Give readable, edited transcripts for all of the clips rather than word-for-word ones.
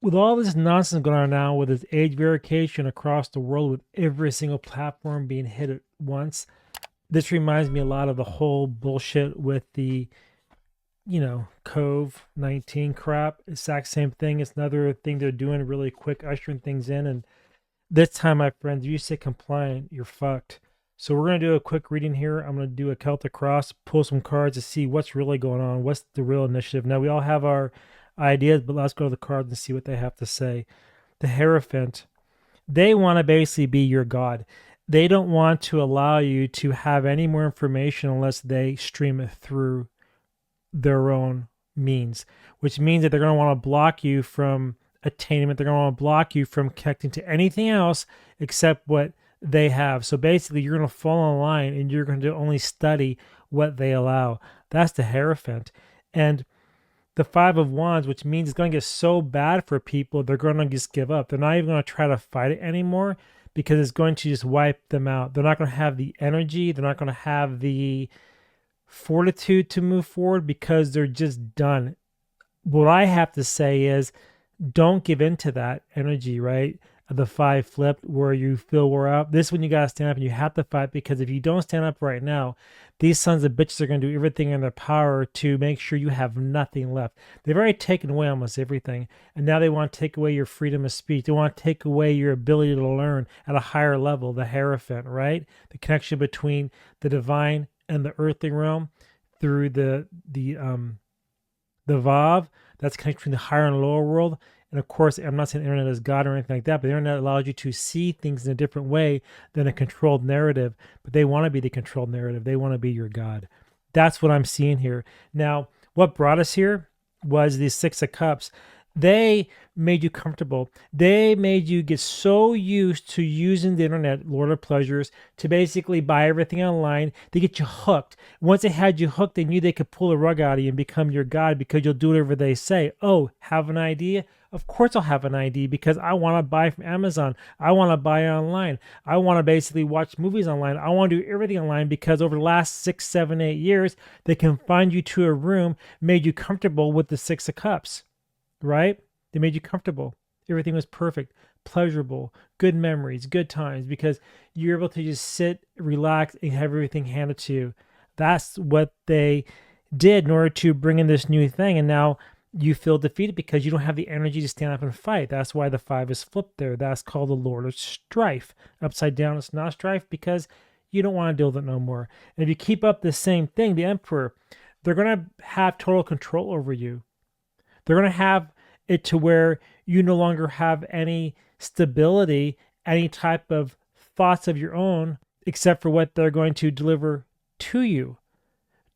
with all this nonsense going on now, with this age verification across the world, with every single platform being hit at once, this reminds me a lot of the whole bullshit with the, COVID-19 crap. Exact same thing. It's another thing they're doing really quick, ushering things in. And this time, my friends, if you say compliant, you're fucked. So we're going to do a quick reading here. I'm going to do a Celtic Cross, pull some cards to see what's really going on, what's the real initiative. Now, we all have our ideas, but let's go to the cards and see what they have to say. The Hierophant, they want to basically be your god. They don't want to allow you to have any more information unless they stream it through their own means, which means that they're going to want to block you from attainment. They're going to want to block you from connecting to anything else except what they have. So basically, you're going to fall in line and you're going to only study what they allow. That's the Hierophant. And the Five of Wands, which means it's going to get so bad for people, they're going to just give up. They're not even going to try to fight it anymore because it's going to just wipe them out. They're not going to have the energy. They're not going to have the fortitude to move forward because they're just done. What I have to say is don't give in to that energy, right? The five flipped where you feel wore out. This one you got to stand up and you have to fight, because if you don't stand up right now, these sons of bitches are going to do everything in their power to make sure you have nothing left. They've already taken away almost everything, and now they want to take away your freedom of speech. They want to take away your ability to learn at a higher level, the Hierophant, right? The connection between the divine and the earthly realm through the Vav, that's connected between the higher and lower world. And of course, I'm not saying the internet is God or anything like that, but the internet allows you to see things in a different way than a controlled narrative. But they want to be the controlled narrative. They want to be your God. That's what I'm seeing here. Now, what brought us here was the Six of Cups. They made you comfortable. They made you get so used to using the internet, Lord of Pleasures, to basically buy everything online. They get you hooked. Once they had you hooked, they knew they could pull the rug out of you and become your God because you'll do whatever they say. Oh, have an idea? Of course I'll have an ID because I want to buy from Amazon. I want to buy online. I want to basically watch movies online. I want to do everything online because over the last 6, 7, 8 years, they confined you to a room, made you comfortable with the Six of Cups, right? They made you comfortable. Everything was perfect, pleasurable, good memories, good times, because you're able to just sit, relax, and have everything handed to you. That's what they did in order to bring in this new thing. And now you feel defeated because you don't have the energy to stand up and fight. That's why the five is flipped there. That's called the Lord of Strife. Upside down, it's not strife because you don't want to deal with it no more. And if you keep up the same thing, the Emperor, they're going to have total control over you. They're going to have it to where you no longer have any stability, any type of thoughts of your own, except for what they're going to deliver to you.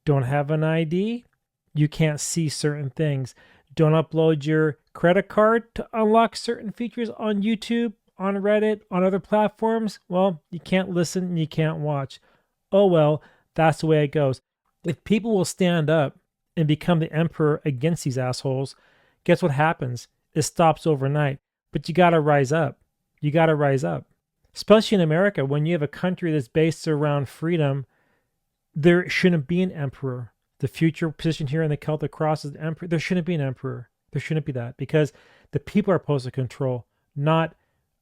Don't have an ID? You can't see certain things. Don't upload your credit card to unlock certain features on YouTube, on Reddit, on other platforms. Well, you can't listen and you can't watch. Oh well, that's the way it goes. If people will stand up and become the emperor against these assholes, guess what happens? It stops overnight. But you got to rise up. You got to rise up. Especially in America, when you have a country that's based around freedom, there shouldn't be an emperor. The future position here in the Celtic Cross is the emperor. There shouldn't be an emperor. There shouldn't be that, because the people are supposed to control, not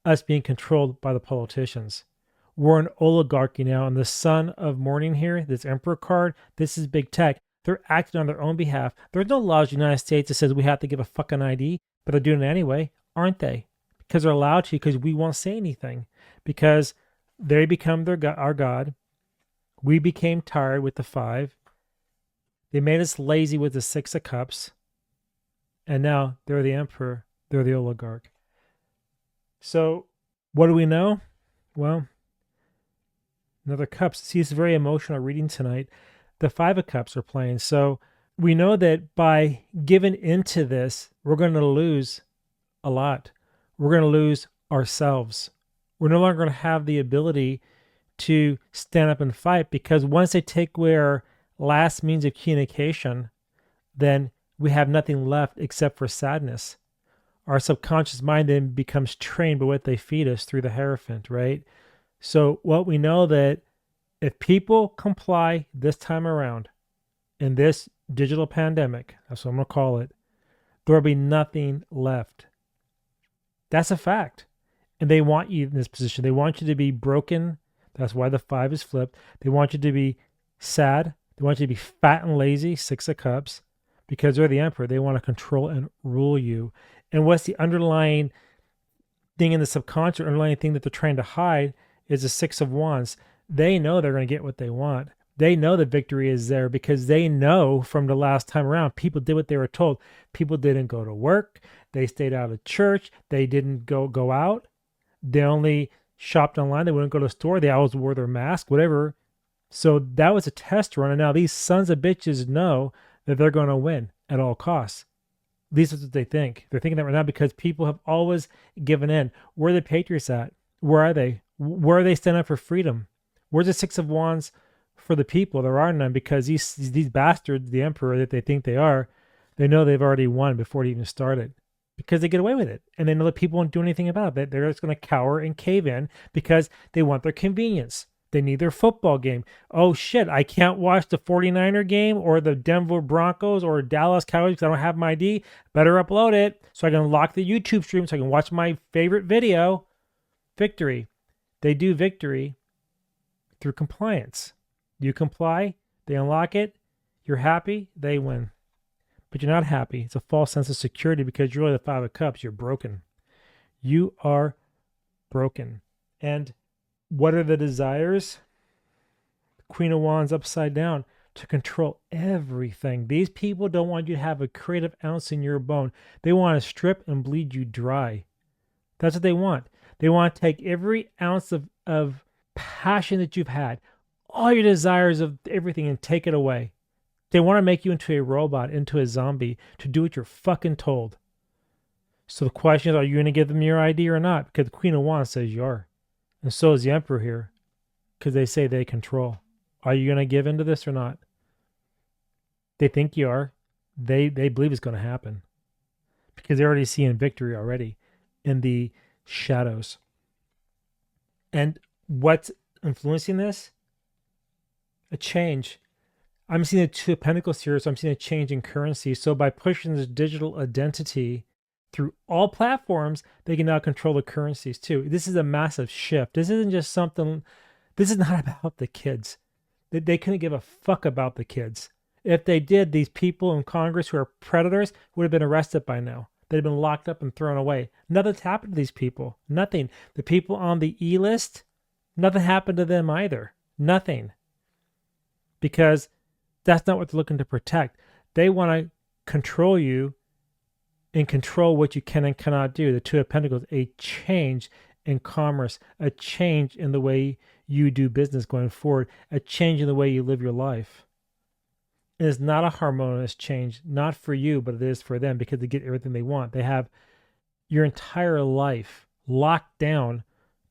us being controlled by the politicians. We're an oligarchy now, and the son of morning here, this emperor card, this is big tech. They're acting on their own behalf. There's no laws in the United States that says we have to give a fucking ID, but they're doing it anyway, aren't they? Because they're allowed to, because we won't say anything. Because they become our God. We became tired with the five. They made us lazy with the Six of Cups. And now they're the emperor. They're the oligarch. So what do we know? Well, another cups. See, it's a very emotional reading tonight. The Five of Cups are playing. So we know that by giving into this, we're going to lose a lot. We're going to lose ourselves. We're no longer going to have the ability to stand up and fight, because once they take away our last means of communication, then we have nothing left except for sadness. Our subconscious mind then becomes trained by what they feed us through the Hierophant, right? So what we know that if people comply this time around in this digital pandemic, that's what I'm going to call it, there will be nothing left. That's a fact. And they want you in this position. They want you to be broken. That's why the 5 is flipped. They want you to be sad. They want you to be fat and lazy, 6 of Cups, because they're the emperor. They want to control and rule you. And what's the underlying thing in the subconscious, underlying thing that they're trying to hide is the 6 of Wands. They know they're going to get what they want. They know the victory is there because they know from the last time around, people did what they were told. People didn't go to work. They stayed out of church. They didn't go out. They only shopped online. They wouldn't go to the store. They always wore their mask, whatever. So that was a test run. And now these sons of bitches know that they're going to win at all costs. At least that's what they think. They're thinking that right now because people have always given in. Where are the Patriots at? Where are they? Where are they standing up for freedom? Where's the 6 of Wands for the people? There are none because these bastards, the emperor that they think they are, they know they've already won before it even started because they get away with it. And they know that people won't do anything about it. They're just going to cower and cave in because they want their convenience. They need their football game. Oh, shit, I can't watch the 49er game or the Denver Broncos or Dallas Cowboys because I don't have my ID. Better upload it so I can unlock the YouTube stream so I can watch my favorite video. Victory. They do victory through compliance. You comply, they unlock it, you're happy, they win. But you're not happy. It's a false sense of security because you're really the 5 of Cups. You're broken. You are broken. And what are the desires? Queen of Wands upside down to control everything. These people don't want you to have a creative ounce in your bone. They want to strip and bleed you dry. That's what they want. They want to take every ounce of passion that you've had, all your desires of everything, and take it away. They want to make you into a robot, into a zombie, to do what you're fucking told. So the question is, are you going to give them your ID or not? Because the Queen of Wands says you are. And so is the Emperor here, because they say they control. Are you going to give into this or not? They think you are. They believe it's going to happen. Because they're already seeing victory already in the shadows. And what's influencing this? A change. I'm seeing the 2 of Pentacles here, so I'm seeing a change in currency. So by pushing this digital identity through all platforms, they can now control the currencies too. This is a massive shift. This isn't just something, this is not about the kids. They couldn't give a fuck about the kids. If they did, these people in Congress who are predators would have been arrested by now. They'd have been locked up and thrown away. Nothing's happened to these people. Nothing. The people on the E list, nothing happened to them either. Nothing. Because that's not what they're looking to protect. They want to control you and control what you can and cannot do. The 2 of Pentacles, a change in commerce, a change in the way you do business going forward, a change in the way you live your life. It is not a harmonious change, not for you, but it is for them because they get everything they want. They have your entire life locked down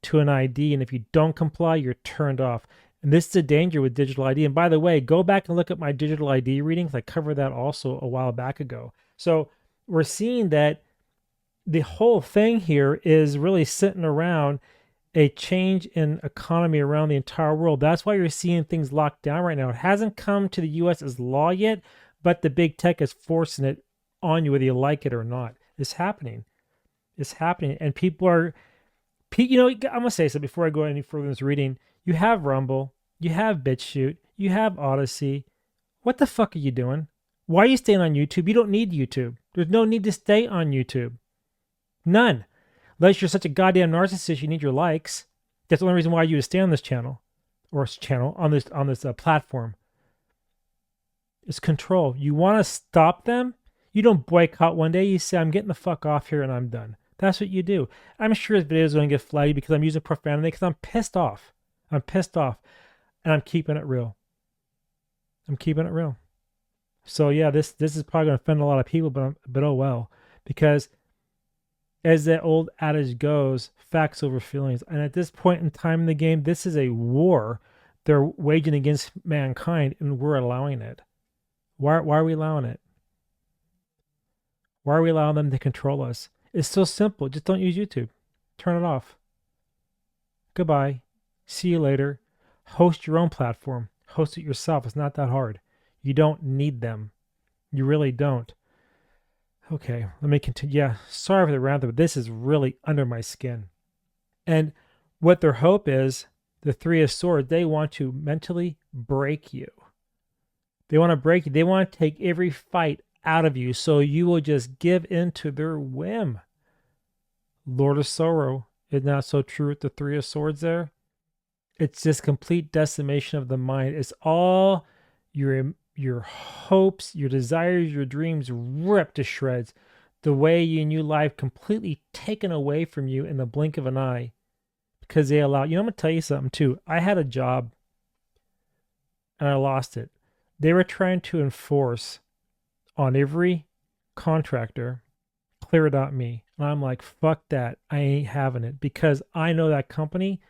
to an ID, and if you don't comply, you're turned off. And this is a danger with digital ID. And by the way, go back and look at my digital ID readings. I covered that also a while back ago. So we're seeing that the whole thing here is really sitting around a change in economy around the entire world. That's why you're seeing things locked down right now. It hasn't come to the U.S. as law yet, but the big tech is forcing it on you whether you like it or not. It's happening. It's happening. And people are, you know, I'm going to say something before I go any further in this reading. You have Rumble, you have BitChute, you have Odyssey. What the fuck are you doing? Why are you staying on YouTube? You don't need YouTube. There's no need to stay on YouTube. None. Unless you're such a goddamn narcissist, you need your likes. That's the only reason why you would stay on this channel, or on this platform. It's control. You want to stop them? You don't boycott one day. You say, I'm getting the fuck off here and I'm done. That's what you do. I'm sure this video is going to get flagged because I'm using profanity because I'm pissed off. I'm pissed off. And I'm keeping it real. I'm keeping it real. So yeah, this is probably going to offend a lot of people, but oh well. Because as that old adage goes, facts over feelings. And at this point in time in the game, this is a war they're waging against mankind, and we're allowing it. Why are we allowing it? Why are we allowing them to control us? It's so simple. Just don't use YouTube. Turn it off. Goodbye. See you later. Host your own platform. Host it yourself. It's not that hard. You don't need them. You really don't. Okay, let me continue. Yeah, sorry for the rant, but this is really under my skin. And what their hope is, the Three of Swords, they want to mentally break you. They want to break you. They want to take every fight out of you so you will just give in to their whim. Lord of Sorrow is not so true with the Three of Swords there. It's just complete decimation of the mind. It's all your hopes, your desires, your dreams ripped to shreds. The way you knew life completely taken away from you in the blink of an eye because they allow you know, I'm gonna tell you something too. I had a job and I lost it. They were trying to enforce on every contractor, clear it out me. And I'm like, fuck that. I ain't having it because I know that company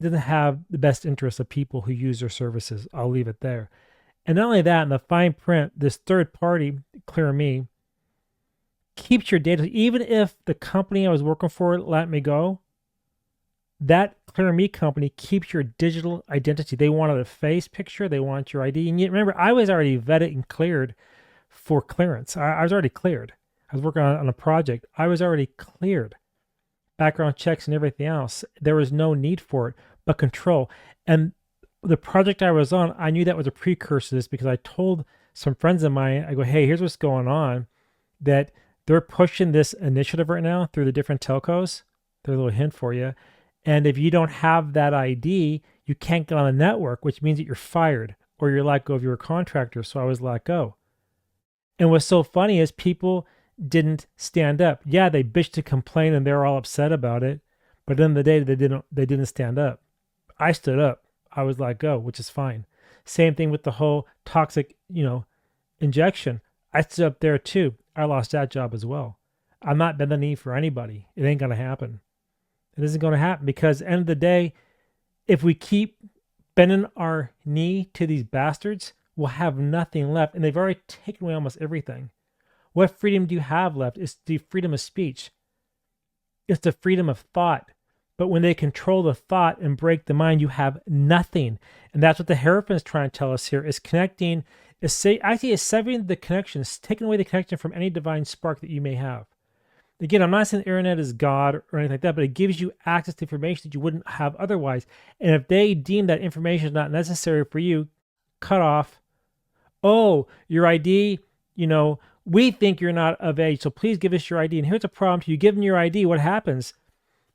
doesn't have the best interest of people who use their services. I'll leave it there. And not only that, in the fine print, this third party, Clear Me, keeps your data. Even if the company I was working for let me go, that Clear Me company keeps your digital identity. They wanted a face picture. They want your ID. And you remember, I was already vetted and cleared for clearance. I was already cleared. I was working on a project. I was already cleared. Background checks and everything else. There was no need for it, but control. And the project I was on, I knew that was a precursor to this because I told some friends of mine, I go, hey, here's what's going on, that they're pushing this initiative right now through the different telcos. There's a little hint for you. And if you don't have that ID, you can't get on the network, which means that you're fired or you're let go of your contractor. So I was let go. And what's so funny is people didn't stand up. Yeah, they bitched and complained and they're all upset about it. But at the end of the day, they didn't stand up. I stood up. I was let go, which is fine. Same thing with the whole toxic, injection. I stood up there too. I lost that job as well. I'm not bending the knee for anybody. It ain't going to happen. It isn't going to happen because at the end of the day, if we keep bending our knee to these bastards, we'll have nothing left. And they've already taken away almost everything. What freedom do you have left? It's the freedom of speech. It's the freedom of thought. But when they control the thought and break the mind, you have nothing. And that's what the Hierophant is trying to tell us here, is connecting, is severing the connection, is taking away the connection from any divine spark that you may have. Again, I'm not saying the internet is God or anything like that, but it gives you access to information that you wouldn't have otherwise. And if they deem that information is not necessary for you, cut off. Oh, your ID, we think you're not of age, so please give us your ID. And here's a problem. You give them your ID, what happens?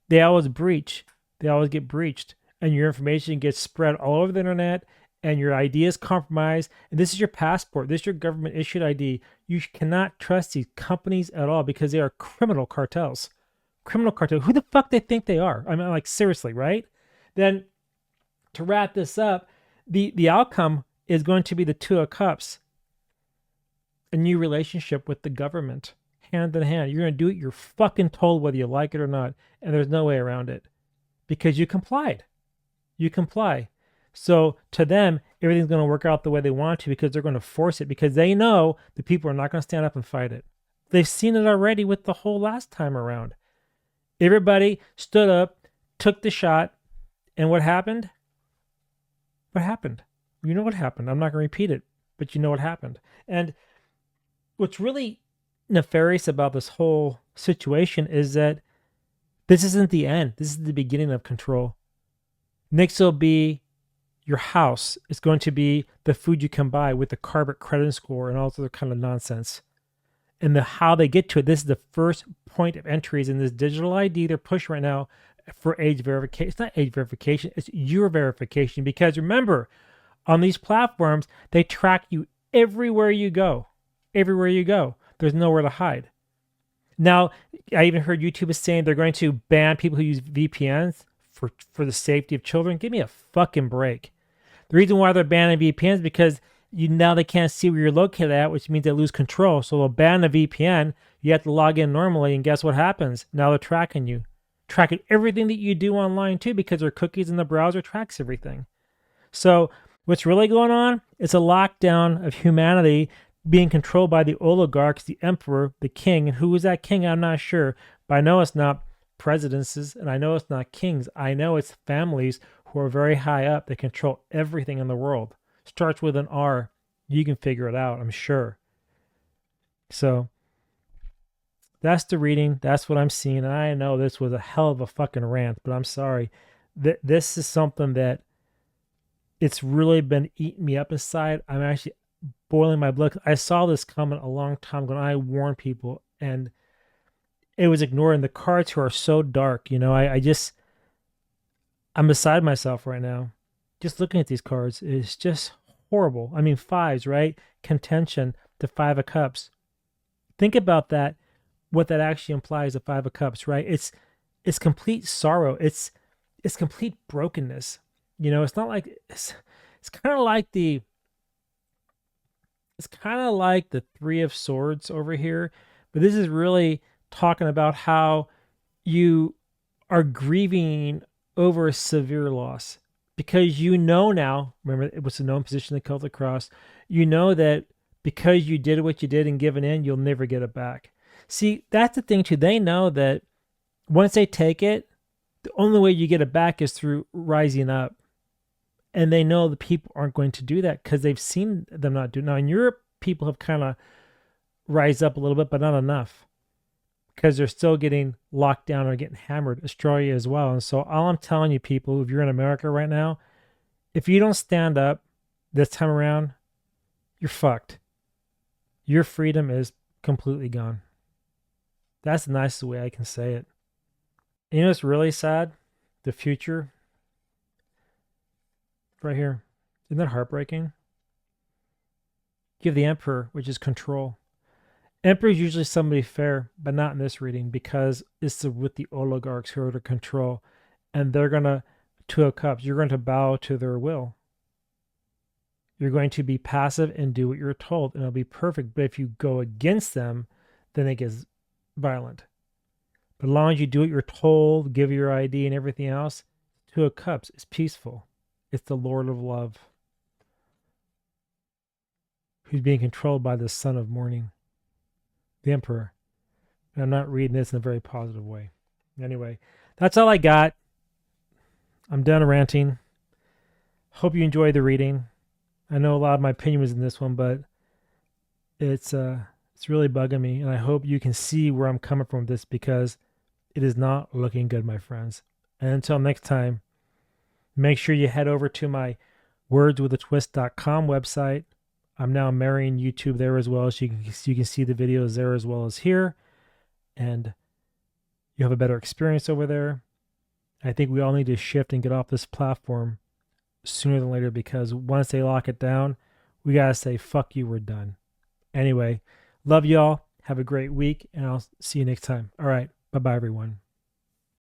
They always breach. They always get breached. And your information gets spread all over the internet, and your ID is compromised. And this is your passport. This is your government-issued ID. You cannot trust these companies at all because they are criminal cartels. Criminal cartel. Who the fuck they think they are? I mean, like, seriously, right? Then, to wrap this up, the outcome is going to be the Two of Cups. A new relationship with the government, hand in hand. You're going to do it. You're fucking told whether you like it or not. And there's no way around it because you complied. You comply. So to them, everything's going to work out the way they want to because they're going to force it because they know the people are not going to stand up and fight it. They've seen it already with the whole last time around. Everybody stood up, took the shot, and what happened? What happened? You know what happened. I'm not going to repeat it, but you know what happened. And what's really nefarious about this whole situation is that this isn't the end. This is the beginning of control. Next will be your house. It's going to be the food you can buy with the carbon credit score and all this other kind of nonsense. And how they get to it, this is the first point of entries in this digital ID they're pushing right now for age verification. It's not age verification, it's your verification. Because remember, on these platforms, they track you everywhere you go. Everywhere you go. There's nowhere to hide. Now, I even heard YouTube is saying they're going to ban people who use VPNs for the safety of children. Give me a fucking break. The reason why they're banning VPNs is because now they can't see where you're located at, which means they lose control. So they'll ban the VPN. You have to log in normally, and guess what happens? Now they're tracking you. Tracking everything that you do online too, because their cookies in the browser tracks everything. So what's really going on? It's a lockdown of humanity being controlled by the oligarchs, the emperor, the king. And who is that king? I'm not sure. But I know it's not presidencies, and I know it's not kings. I know it's families who are very high up that control everything in the world. Starts with an R. You can figure it out, I'm sure. So that's the reading. That's what I'm seeing. I know this was a hell of a fucking rant, but I'm sorry. This is something that it's really been eating me up inside. I'm actually boiling my blood. I saw this coming a long time ago, and I warned people, and it was ignored. And the cards here are so dark. I'm beside myself right now. Just looking at these cards is just horrible. I mean, fives, right? Contention, the Five of Cups. Think about that. What that actually implies, the Five of Cups, right? It's complete sorrow. It's complete brokenness. It's not like it's kind of like the Three of Swords over here, but this is really talking about how you are grieving over a severe loss because now, remember it was a known position in the Celtic Cross, that because you did what you did and given in, you'll never get it back. See, that's the thing too. They know that once they take it, the only way you get it back is through rising up. And they know the people aren't going to do that because they've seen them not do it. Now in Europe, people have kind of rise up a little bit, but not enough because they're still getting locked down or getting hammered. Australia as well. And so all I'm telling you people, if you're in America right now, if you don't stand up this time around, you're fucked. Your freedom is completely gone. That's the nicest way I can say it. And you know what's really sad? The future. Right here. Isn't that heartbreaking? You have the Emperor, which is control. Emperor is usually somebody fair, but not in this reading because it's with the oligarchs who are to control. And they're going to, Two of Cups, you're going to bow to their will. You're going to be passive and do what you're told, and it'll be perfect. But if you go against them, then it gets violent. But as long as you do what you're told, give your ID and everything else, Two of Cups is peaceful. It's the Lord of Love who's being controlled by the Son of Morning, the Emperor. And I'm not reading this in a very positive way. Anyway, that's all I got. I'm done ranting. Hope you enjoyed the reading. I know a lot of my opinion was in this one, but it's really bugging me, and I hope you can see where I'm coming from with this because it is not looking good, my friends. And until next time, make sure you head over to my wordswithatwist.com website. I'm now marrying YouTube there as well, so you can see the videos there as well as here, and you have a better experience over there. I think we all need to shift and get off this platform sooner than later because once they lock it down, we got to say, fuck you, we're done. Anyway, love y'all. Have a great week, and I'll see you next time. All right. Bye-bye, everyone.